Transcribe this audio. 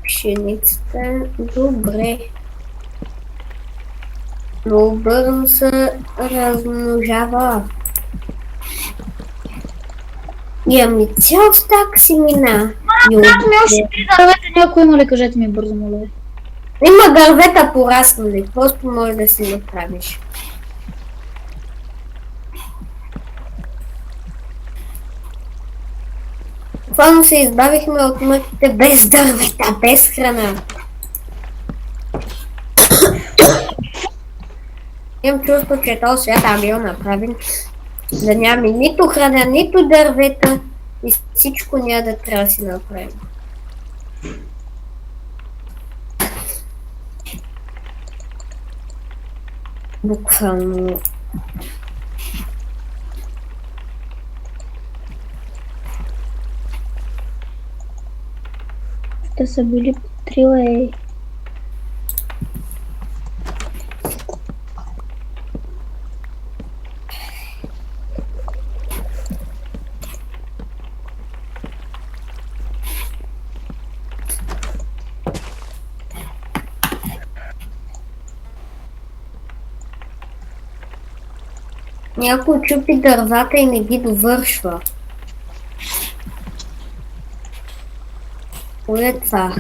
Пшеницата добре. Много бързо се размножава. Ами цял стак семена. Брат ми още 3 дървета, някой има ли? Кажете ми бързо, моля. Има дървета пораснали, просто може да си направиш. Буквално се избавихме от мъките без дървета, без храна. Имам чувство, че този свят е бил направен да нямаме нито храна, нито дървета и всичко няма да трябва да си направим. Буквално. Те са били по 3 леи. Някой чупи дървата и не ги довършва. Кое е това?